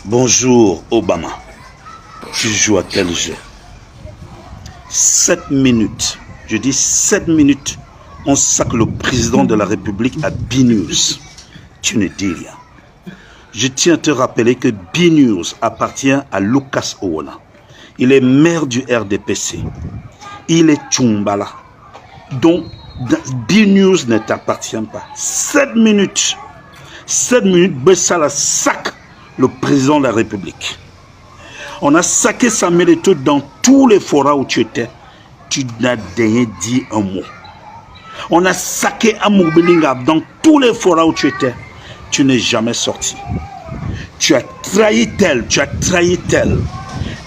Bonjour Obama. Tu joues à quel jeu? 7 minutes. Je dis 7 minutes. On sac le président de la République à B-News. Tu ne dis rien. Je tiens à te rappeler que B-News appartient à Lucas Owona. Il est maire du RDPC. Il est Tchumbala. Donc, B-News ne t'appartient pas. 7 minutes. 7 minutes, Bessala sac le président de la République. On a saqué Samuel Eto'o dans tous les forats où tu étais. Tu n'as rien dit un mot. On a saqué Amour Belinga dans tous les forats où tu étais. Tu n'es jamais sorti. Tu as trahi tel, tu as trahi tel.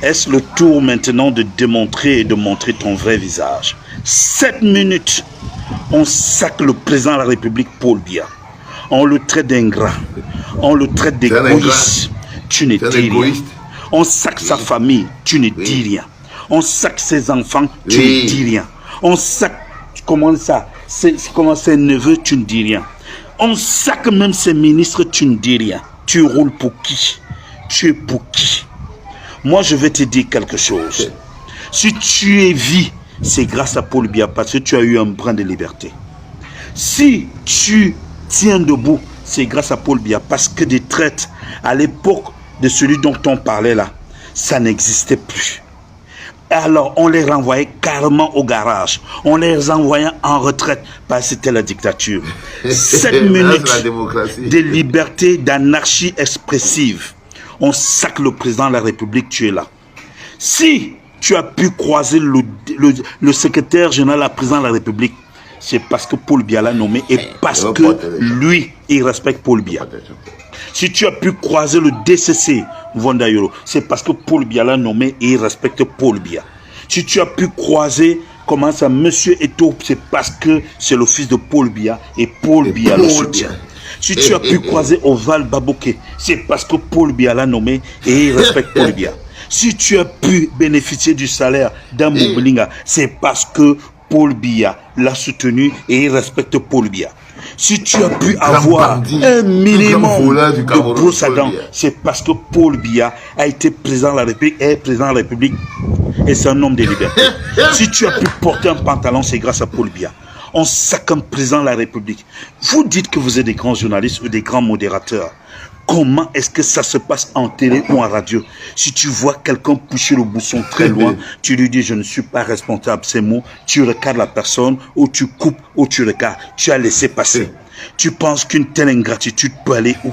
Est-ce le tour maintenant de démontrer et de montrer ton vrai visage? 7 minutes. On saque le président de la République, Paul Biya. On le traite d'ingrat. On le traite d'égoïste. Tu ne dis rien. On saque sa famille. Tu ne dis rien. On saque ses enfants. Tu ne dis rien. On saque, comment ça, comment ses neveux. Tu ne dis rien. On saque même ses ministres. Tu ne dis rien. Tu roules pour qui? Tu es pour qui? Moi, je vais te dire quelque chose. Si tu es vie, c'est grâce à Paul Biya parce que tu as eu un brin de liberté. Si tu tiens debout, c'est grâce à Paul Biya parce que des traites à l'époque de celui dont on parlait là, ça n'existait plus. Alors on les renvoyait carrément au garage, on les envoyait en retraite parce que c'était la dictature. 7 minutes de liberté, d'anarchie expressive. On sac le président de la République, tu es là. Si tu as pu croiser le secrétaire général de la présidence de la République, c'est parce que Paul Biya l'a nommé et parce que lui, il respecte Paul Biya. Si tu as pu croiser le DCC, Vondayolo, c'est parce que Paul Biya l'a nommé et il respecte Paul Biya. Si tu as pu croiser, comment ça, Monsieur Eto'o, c'est parce que c'est le fils de Paul Biya et Paul Biya le soutient. Si tu as pu croiser Oval Baboké, c'est parce que Paul Biya l'a nommé et il respecte Paul Biya. Si tu as pu bénéficier du salaire d'Amour Belinga, c'est parce que Paul Biya l'a soutenu et il respecte Paul Biya. Si tu as pu avoir un minimum de brosse à dents, c'est parce que Paul Biya a été président de la République, est président de la République et c'est un homme de liberté. Si tu as pu porter un pantalon, c'est grâce à Paul Biya. On sac un président de la République. Vous dites que vous êtes des grands journalistes ou des grands modérateurs. Comment est-ce que ça se passe en télé ou en radio? Si tu vois quelqu'un pousser le bouchon très loin, tu lui dis je ne suis pas responsable, ces mots, tu regardes la personne, ou tu coupes, ou tu regardes, tu as laissé passer. Tu penses qu'une telle ingratitude peut aller où?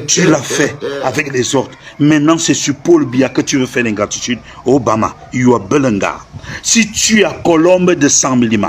Tu l'as fait avec les autres. Maintenant, c'est sur Paul Biya que tu veux faire l'ingratitude. Obama, you are Belenga. Si tu as Colombe de 100 mm,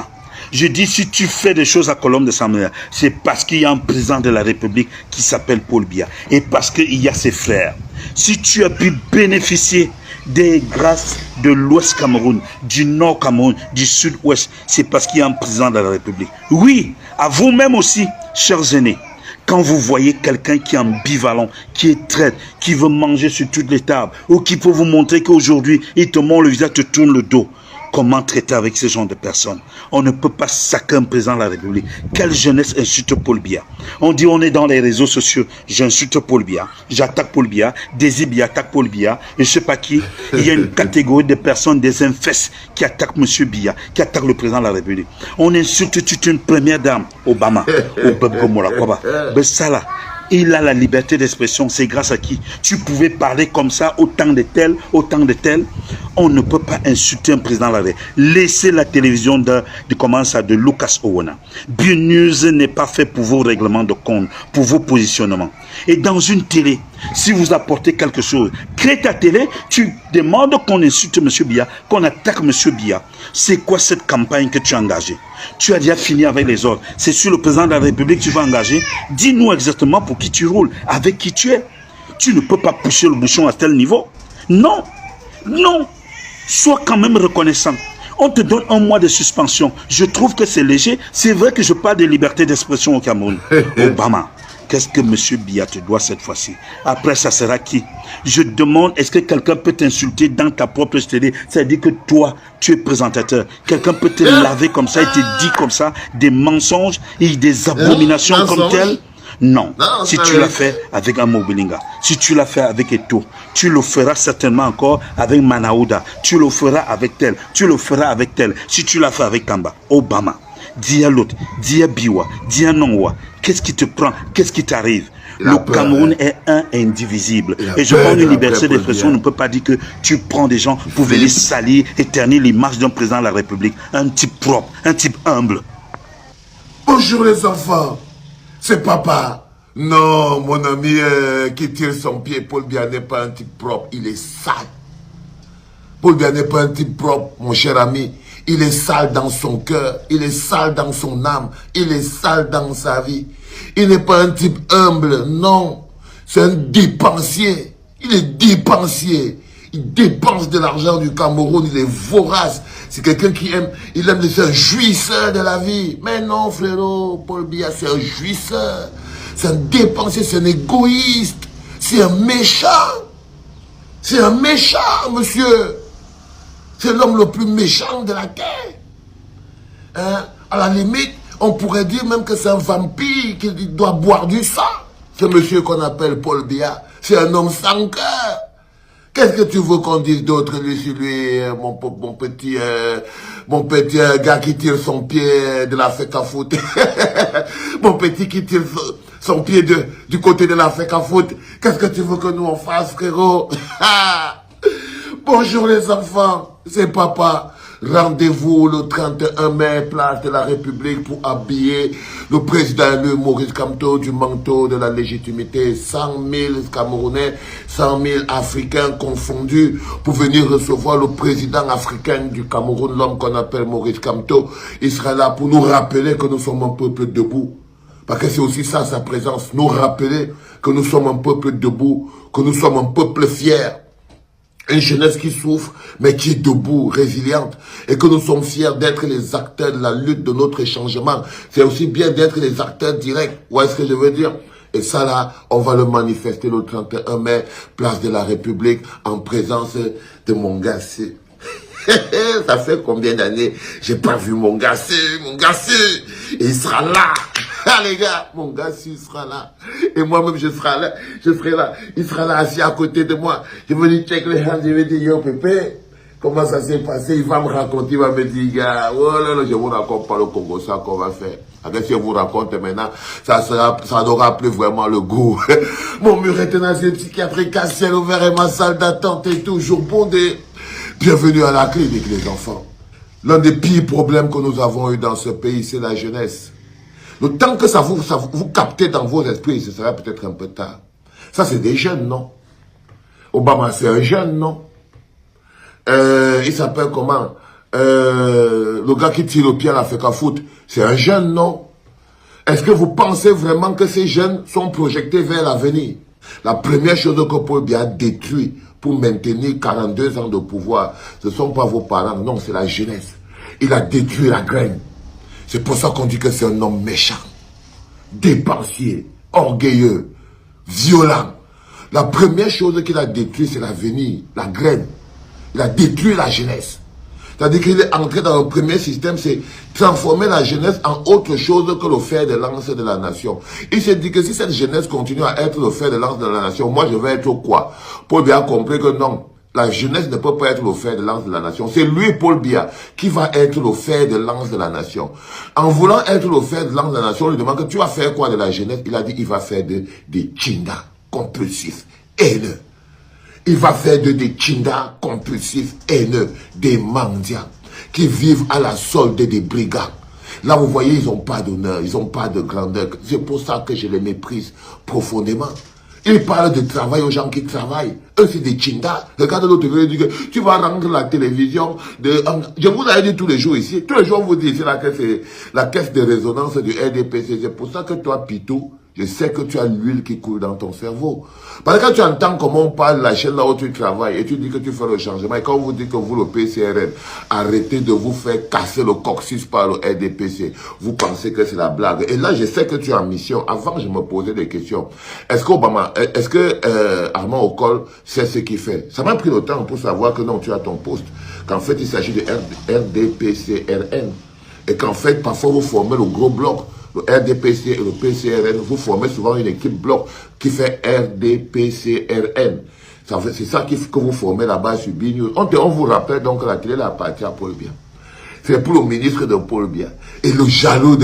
je dis, si tu fais des choses à Colombe de 100 mm, c'est parce qu'il y a un président de la République qui s'appelle Paul Biya et parce qu'il y a ses frères. Si tu as pu bénéficier des grâces de l'Ouest Cameroun, du Nord Cameroun, du Sud-Ouest, c'est parce qu'il y a un président de la République. Oui, à vous-même aussi, chers aînés, quand vous voyez quelqu'un qui est ambivalent, qui est traître, qui veut manger sur toutes les tables, ou qui peut vous montrer qu'aujourd'hui, il te montre le visage, te tourne le dos, comment traiter avec ce genre de personnes? On ne peut pas saquer un président de la République. Quelle jeunesse insulte Paul Biya? On dit on est dans les réseaux sociaux, j'insulte Paul Biya, j'attaque Paul Biya, Désir Biya attaque Paul Biya, et je ne sais pas qui. Il y a une catégorie de personnes, des infestes, qui attaquent M. Biya, qui attaquent le président de la République. On insulte toute une première dame, Obama, Bessala. Il a la liberté d'expression, c'est grâce à qui? Tu pouvais parler comme ça, autant de tels, autant de tels. On ne peut pas insulter un président de la République. Laissez la télévision de Lucas Owona. B-News n'est pas fait pour vos règlements de compte, pour vos positionnements. Et dans une télé, si vous apportez quelque chose, crée ta télé, tu demandes qu'on insulte M. Biya, qu'on attaque M. Biya. C'est quoi cette campagne que tu as engagée? Tu as déjà fini avec les autres. C'est sur le président de la République que tu vas engager. Dis-nous exactement pour qui tu roules, avec qui tu es. Tu ne peux pas pousser le bouchon à tel niveau. Non, non. Sois quand même reconnaissant. On te donne un mois de suspension. Je trouve que c'est léger. C'est vrai que je parle de liberté d'expression au Cameroun. Obama, qu'est-ce que M. Biya te doit cette fois-ci? Après, ça sera qui? Je demande, est-ce que quelqu'un peut t'insulter dans ta propre télé? C'est-à-dire que toi, tu es présentateur. Quelqu'un peut te laver comme ça et te dire comme ça des mensonges et des abominations comme telles? Non. Non, si tu l'as fait avec un Mobilinga, si tu l'as fait avec Eto, tu le feras certainement encore avec Manaouda, tu le feras avec tel, tu le feras avec tel. Si tu l'as fait avec Kamba, Obama, dis à l'autre, dis à Biwa, dis à Nongwa, qu'est-ce qui te prend, qu'est-ce qui t'arrive? Le Cameroun est un indivisible. Et je prends une liberté d'expression. On ne peut pas dire que tu prends des gens pour venir salir, éternir l'image d'un président de la République. Un type propre, un type humble. Bonjour les enfants, c'est papa. Non, mon ami qui tire son pied, Paul Biya n'est pas un type propre, il est sale. Paul Biya n'est pas un type propre, mon cher ami. Il est sale dans son cœur, il est sale dans son âme, il est sale dans sa vie. Il n'est pas un type humble, non. C'est un dépensier. Il est dépensier. Il dépense de l'argent du Cameroun, il est vorace. C'est quelqu'un qui aime, il aime être un jouisseur de la vie. Mais non, frérot, Paul Biya, c'est un jouisseur. C'est un dépensier, c'est un égoïste. C'est un méchant. C'est un méchant, monsieur. C'est l'homme le plus méchant de la terre. Hein? À la limite, on pourrait dire même que c'est un vampire qui doit boire du sang. Ce monsieur qu'on appelle Paul Biya, c'est un homme sans cœur. Qu'est-ce que tu veux qu'on dise d'autre, lui, sur lui, mon petit gars qui tire son pied de la fête à foot. Mon petit qui tire son pied du côté de la fête à foot. Qu'est-ce que tu veux que nous on fasse, frérot? Bonjour les enfants, c'est papa. Rendez-vous le 31 mai, place de la République, pour habiller le président élu Maurice Kamto du manteau de la légitimité. 100 000 Camerounais, 100 000 Africains confondus pour venir recevoir le président africain du Cameroun, l'homme qu'on appelle Maurice Kamto. Il sera là pour nous rappeler que nous sommes un peuple debout. Parce que c'est aussi ça, sa présence, nous rappeler que nous sommes un peuple debout, que nous sommes un peuple fier. Une jeunesse qui souffre, mais qui est debout, résiliente. Et que nous sommes fiers d'être les acteurs de la lutte, de notre changement. C'est aussi bien d'être les acteurs directs. Vous voyez ce que je veux dire? Et ça là, on va le manifester le 31 mai, place de la République, en présence de mon gars. Ça fait combien d'années j'ai pas vu mon gars, et il sera là. Ah les gars, mon gars, il sera là. Et moi-même, je serai là. Il sera là, assis à côté de moi. Je vais lui check les hands, je vais dire, yo, Pépé, comment ça s'est passé? Il va me raconter, il va me dire, gars, oh là là, je vous raconte pas le Congo, ça qu'on va faire. Après, si je vous raconte maintenant, ça n'aura plus vraiment le goût. Mon mur est un asile psychiatrique à ciel ouvert et ma salle d'attente est toujours bondée. Bienvenue à la clinique, les enfants. L'un des pires problèmes que nous avons eu dans ce pays, c'est la jeunesse. Le temps que ça vous captez dans vos esprits, ce sera peut-être un peu tard. Ça, c'est des jeunes, non? Obama, c'est un jeune, non? Il s'appelle comment? Le gars qui tire le pied à la FECA Foot, c'est un jeune, non? Est-ce que vous pensez vraiment que ces jeunes sont projetés vers l'avenir? La première chose que Paul Biya a détruit pour maintenir 42 ans de pouvoir, ce ne sont pas vos parents, non, c'est la jeunesse. Il a détruit la graine. C'est pour ça qu'on dit que c'est un homme méchant, dépensier, orgueilleux, violent. La première chose qu'il a détruit, c'est l'avenir, la graine. Il a détruit la jeunesse. C'est-à-dire qu'il est entré dans le premier système, c'est transformer la jeunesse en autre chose que le fer de lance de la nation. Il s'est dit que si cette jeunesse continue à être le fer de lance de la nation, moi je vais être quoi? Paul Biya a compris que non. La jeunesse ne peut pas être le fer de lance de la nation. C'est lui, Paul Biya, qui va être le fer de lance de la nation. En voulant être le fer de lance de la nation, on lui demande que tu vas faire quoi de la jeunesse? Il a dit qu'il va faire des chindas compulsifs, haineux. Il va faire des chindas compulsifs, haineux, des mendiants qui vivent à la solde des brigands. Là, vous voyez, ils n'ont pas d'honneur, ils n'ont pas de grandeur. C'est pour ça que je les méprise profondément. Ils parlent de travail aux gens qui travaillent. Eux, c'est des chindas. Regarde l'autre, il dit que tu vas rendre la télévision de... Je vous l'avais dit tous les jours ici. Tous les jours, on vous dit, c'est la caisse de résonance du RDPC. C'est pour ça que toi, Pitou, je sais que tu as l'huile qui coule dans ton cerveau. Parce que quand tu entends comment on parle de la chaîne là où tu travailles et tu dis que tu fais le changement, et quand on vous dit que vous, le PCRN, arrêtez de vous faire casser le coccyx par le RDPC, vous pensez que c'est la blague. Et là, je sais que tu es en mission. Avant, je me posais des questions. Est-ce que Armand Okol sait ce qu'il fait? Ça m'a pris le temps pour savoir que non, tu as ton poste. Qu'en fait, il s'agit de RDPCRN. Et qu'en fait, parfois, vous formez le gros bloc le RDPC et le PCRN, vous formez souvent une équipe bloc qui fait RDPCRN. C'est ça que vous formez là-bas sur BNews. On vous rappelle donc que la télé appartient à Paul Biya. C'est pour le ministre de Paul Biya. Et le jaloux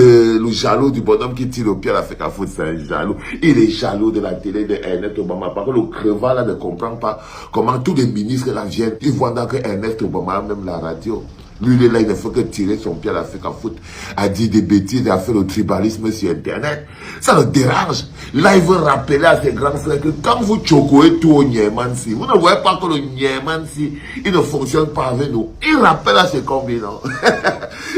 du bonhomme qui tire au pied à la FECAFOOT, c'est un jaloux. Il est jaloux de la télé de Ernest Obama. Parce que le crevant là ne comprend pas comment tous les ministres là viennent. Ils voient donc que Ernest Obama a même la radio. Lui, il est là, il ne fait que tirer son pied à la FECAFOOT, a dit des bêtises, a fait le tribalisme sur Internet. Ça le dérange. Là, il veut rappeler à ses grands frères que quand vous chocoez tout au Niemansi, vous ne voyez pas que le Niemansi, il ne fonctionne pas avec nous. Il rappelle à ses combinants.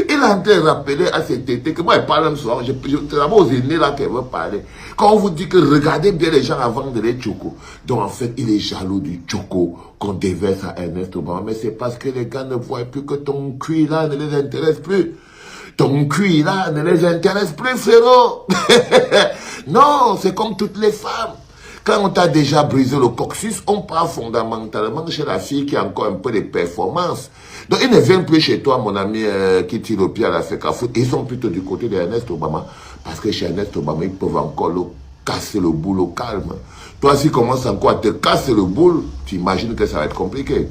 Il est en train de rappeler à ses tétés que moi, il parle même souvent. C'est d'abord aux aînés là qu'elle veut parler. Quand on vous dit que regardez bien les gens avant de les choco. Donc, en fait, il est jaloux du choco qu'on déverse à Ernest Obama. Mais c'est parce que les gars ne voient plus que ton cul là ne les intéresse plus. Ton cul là ne les intéresse plus, frérot. Non, c'est comme toutes les femmes. Quand on t'a déjà brisé le coccyx, on part fondamentalement chez la fille qui a encore un peu de performance. Donc, ils ne viennent plus chez toi, mon ami, qui tire au pied à la FECAFOOT. Ils sont plutôt du côté d'Ernest Obama. Parce que chez Ernest Obama, ils peuvent encore le casser le boule au calme. Toi, s'il commence encore à te casser le boule, tu imagines que ça va être compliqué.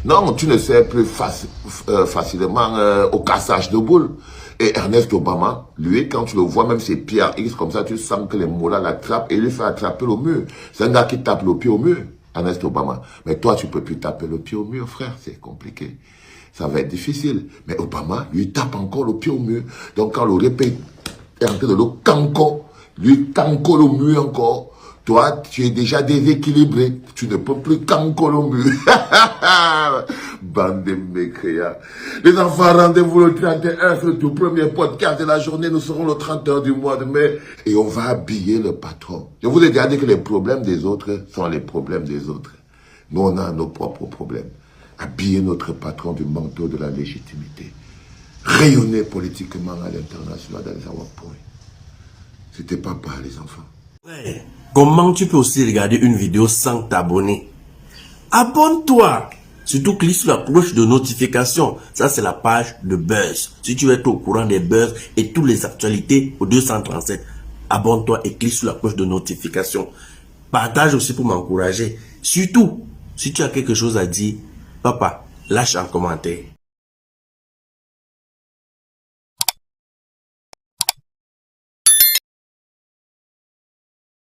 Non, tu ne sais plus facilement au cassage de boule. Et Ernest Obama, lui, quand tu le vois, même ses pieds à X, comme ça, tu sens que les mots-là l'attrapent et lui fait attraper le mur. C'est un gars qui tape le pied au mur, Ernest Obama. Mais toi, tu peux plus taper le pied au mur, frère, c'est compliqué. Ça va être difficile. Mais Obama, lui, tape encore le pied au mur. Donc, quand le répète, est en train de le canco, lui canco le mur encore. Toi, tu es déjà déséquilibré. Tu ne peux plus canco le mur. Bande de mécréants. Les enfants, rendez-vous le 31, c'est le tout premier podcast de la journée. Nous serons le 31 du mois de mai. Et on va habiller le patron. Je vous ai déjà dit que les problèmes des autres sont les problèmes des autres. Nous, on a nos propres problèmes. Habiller notre patron du manteau de la légitimité. Rayonner politiquement à l'international dans les Awapoint. C'était papa, les enfants. Ouais. Comment tu peux aussi regarder une vidéo sans t'abonner? Abonne-toi! Surtout clique sur la cloche de notification. Ça, c'est la page de Buzz. Si tu veux être au courant des buzz et toutes les actualités au 237, abonne-toi et clique sur la cloche de notification. Partage aussi pour m'encourager. Surtout, si tu as quelque chose à dire, papa, lâche un commentaire.